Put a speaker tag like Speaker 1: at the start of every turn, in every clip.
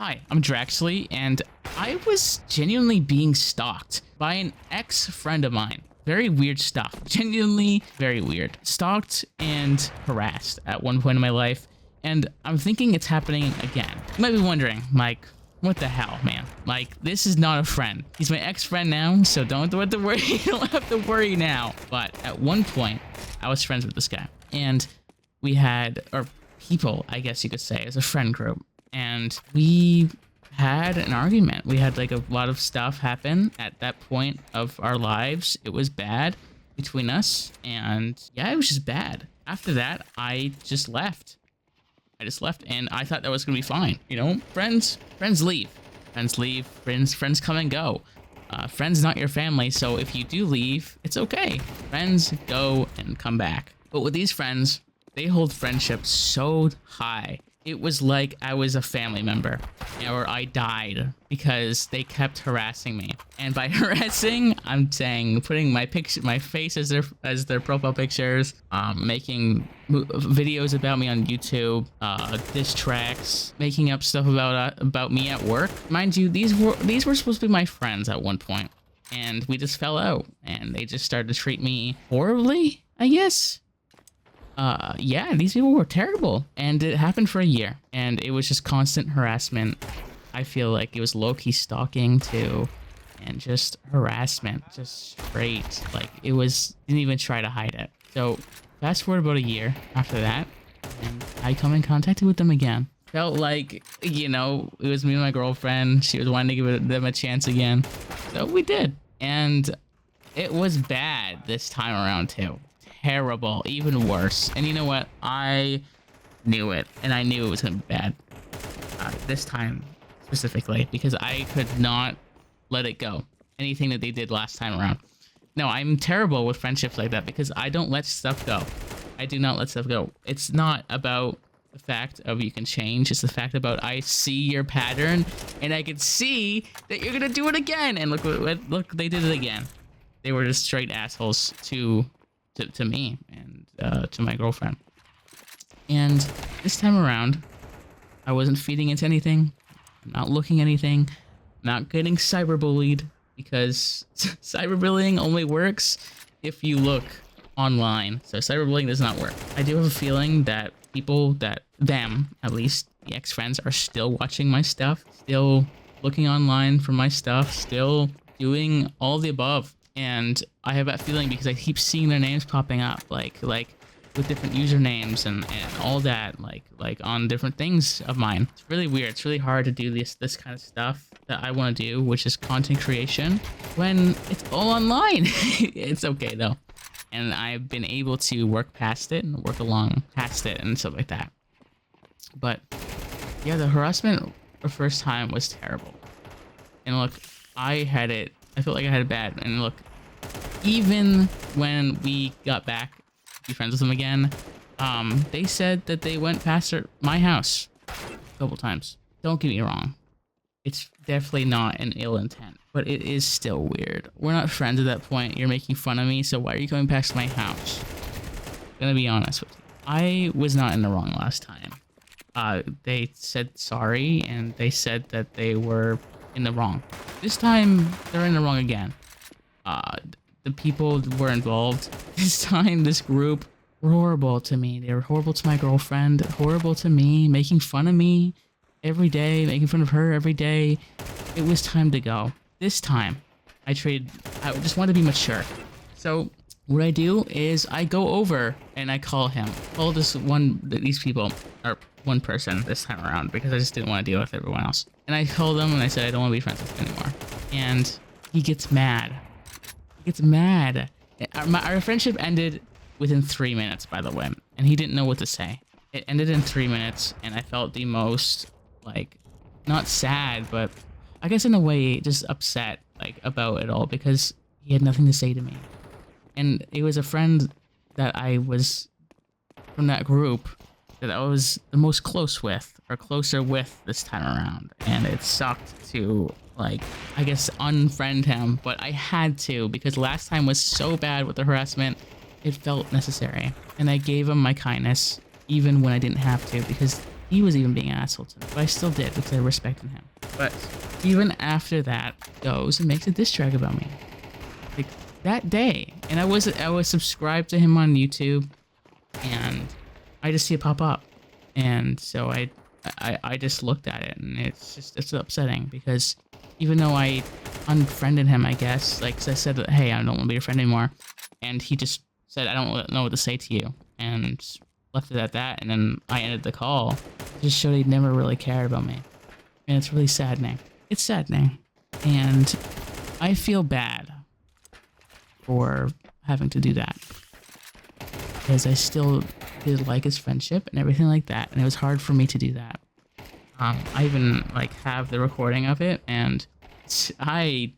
Speaker 1: Hi, I'm Draxley, and I was genuinely being stalked by an ex-friend of mine. Very weird stuff. Genuinely very weird. Stalked and harassed at one point in my life, and I'm thinking it's happening again. You might be wondering, Mike, what the hell, man? Like, this is not a friend. He's my ex-friend now, so don't have to worry. You don't have to worry now. But at one point, I was friends with this guy, and we had, or people, I guess you could say, as a friend group. And we had an argument. We had like a lot of stuff happen at that point of our lives. It was bad between us, and yeah, it was just bad. After that, I just left. And I thought that was gonna be fine. You know, friends leave. Friends come and go. Friends not your family, so if you do leave, it's okay. Friends go and come back. But with these friends, they hold friendship so high. It was like I was a family member, or I died because they kept harassing me. And by harassing, I'm saying putting my face as their profile pictures, making videos about me on YouTube, diss tracks, making up stuff about me at work. Mind you, these were supposed to be my friends at one point, and we just fell out, and they just started to treat me horribly, I guess. Yeah, these people were terrible, and it happened for a year, and it was just constant harassment. I feel like it was low-key stalking too, and just harassment, just straight. Like, it was, didn't even try to hide it. So fast forward about a year after that, and I come in contact with them again. Felt like, you know, it was me and my girlfriend. She was wanting to give them a chance again, so we did, and it was bad this time around too. Terrible, even worse. And you know what? I knew it, and I knew it was gonna be bad this time specifically, because I could not let it go. Anything that they did last time around. No, I'm terrible with friendships like that because I don't let stuff go. I do not let stuff go. It's not about the fact of you can change. It's the fact about I see your pattern, and I can see that you're gonna do it again. And look, they did it again. They were just straight assholes to me and to my girlfriend. And this time around, I wasn't feeding into anything, not looking at anything, not getting cyberbullied, because cyberbullying only works if you look online. So cyberbullying does not work. I do have a feeling that people at least the ex-friends, are still watching my stuff, still looking online for my stuff, still doing all the above. And I have that feeling because I keep seeing their names popping up, like with different usernames and all that, like on different things of mine. It's really weird. It's really hard to do this kind of stuff that I want to do, which is content creation, when it's all online. It's okay though, and I've been able to work past it and work along past it and stuff like that. But yeah, the harassment the first time was terrible. And look, I felt like I had it bad. And look, even when we got back to be friends with them again, they said that they went past my house a couple times. Don't get me wrong. It's definitely not an ill intent, but it is still weird. We're not friends at that point. You're making fun of me, so why are you coming past my house? I'm gonna be honest with you. I was not in the wrong last time. They said sorry, and they said that they were in the wrong. This time, they're in the wrong again. The people that were involved this time, this group, were horrible to me. They were horrible to my girlfriend, horrible to me, making fun of me every day, making fun of her every day. It was time to go. This time, I just wanted to be mature. So what I do is I go over and I call these people, or one person this time around, because I just didn't want to deal with everyone else. And I called them and I said, I don't want to be friends with you anymore. And he gets mad. He gets mad. Our friendship ended within 3 minutes, by the way, and he didn't know what to say. It ended in 3 minutes, and I felt the most, like, not sad, but I guess in a way just upset, like, about it all, because he had nothing to say to me. And it was a friend that I was from that group that I was the most closer with this time around, and it sucked to, like, I guess unfriend him, but I had to, because last time was so bad with the harassment. It felt necessary, and I gave him my kindness even when I didn't have to, because he was even being an asshole to me, but I still did because I respected him. But even after that, goes and makes a diss track about me, like that day, and I was subscribed to him on YouTube, and I just see it pop up, and so I just looked at it, and it's upsetting because even though I unfriended him, I guess, like, 'cause I said that, hey, I don't want to be your friend anymore, and he just said, I don't know what to say to you, and left it at that, and then I ended the call. It just showed he never really cared about me, and it's really saddening. It's saddening, and I feel bad for having to do that because I still did like his friendship and everything like that, and it was hard for me to do that. I even like have the recording of it, and I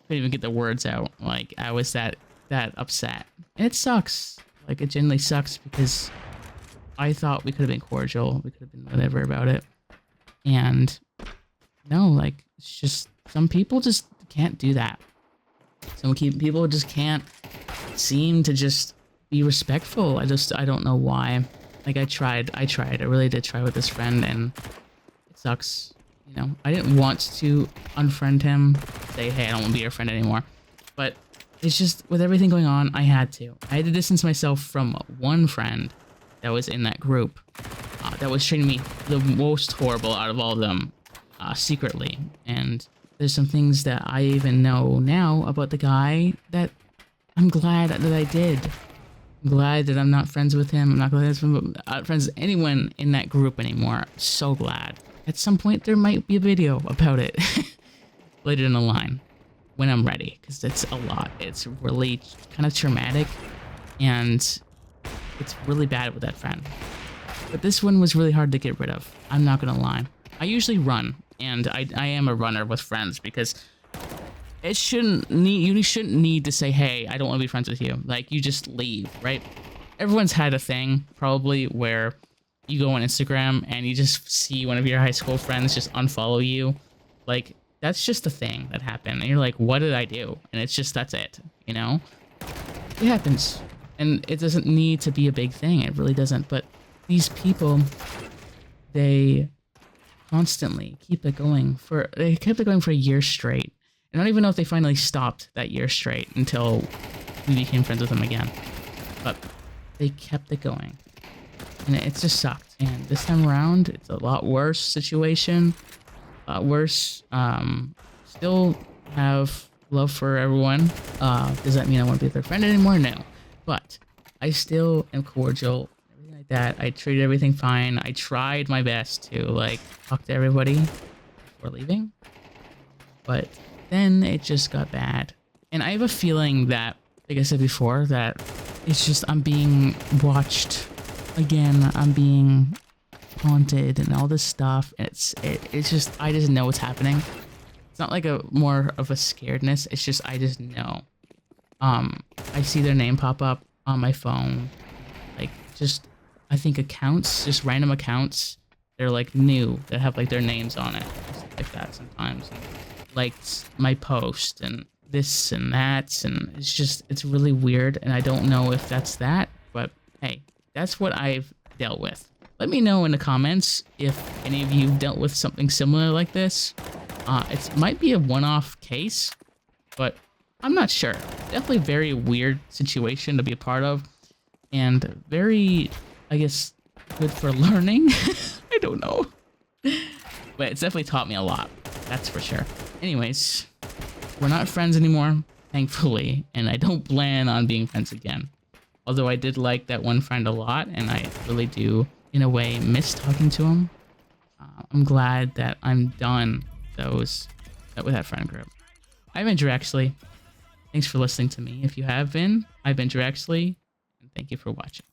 Speaker 1: couldn't even get the words out. Like, I was that upset, and it sucks. Like, it genuinely sucks because I thought we could have been cordial, we could have been whatever about it, and no, like, it's just some people just can't do that. Some people just can't seem to just be respectful. I don't know why. Like, I really did try with this friend, and it sucks. You know, I didn't want to unfriend him, say, hey, I don't want to be your friend anymore, but it's just with everything going on, I had to distance myself from one friend that was in that group that was treating me the most horrible out of all of them, secretly. And there's some things that I even know now about the guy that I'm glad that I did. I'm glad that I'm not friends with him. I'm not glad I'm friends with anyone in that group anymore. So glad. At some point, there might be a video about it later in the line when I'm ready, because it's a lot. It's really kind of traumatic, and it's really bad with that friend. But this one was really hard to get rid of. I'm not gonna lie. I usually run, and I am a runner with friends because you shouldn't need to say, hey, I don't want to be friends with you. Like, you just leave, right? Everyone's had a thing probably where you go on Instagram and you just see one of your high school friends just unfollow you. Like, that's just a thing that happened, and you're like, what did I do? And it's just, that's it, you know? It happens, and it doesn't need to be a big thing. It really doesn't. But these people, they constantly keep it going they kept it going for a year straight. I don't even know if they finally stopped that year straight until we became friends with them again. But they kept it going, and it just sucked. And this time around, it's a lot worse situation. A lot worse. Still have love for everyone. Does that mean I want to be their friend anymore? No. But I still am cordial. Everything like that. I treated everything fine. I tried my best to, like, talk to everybody before leaving. But then it just got bad. And I have a feeling that, like I said before, that it's just I'm being watched again. I'm being haunted and all this stuff. It's just, I just know what's happening. It's not like a more of a scaredness. It's just, I just know. I see their name pop up on my phone. Like, just, I think accounts, just random accounts. They're like new that have like their names on it. Stuff like that sometimes. And liked my post and this and that, and it's just, it's really weird, and I don't know if that's that, but hey, that's what I've dealt with. Let me know in the comments if any of you dealt with something similar like this. It might be a one-off case, but I'm not sure. Definitely a very weird situation to be a part of, and very, I guess, good for learning. I don't know. But it's definitely taught me a lot. That's for sure. Anyways, we're not friends anymore, thankfully, and I don't plan on being friends again. Although I did like that one friend a lot, and I really do, in a way, miss talking to him. I'm glad that I'm done with that friend group. I've been Drexley. Thanks for listening to me. If you have been, I've been Drexley, and thank you for watching.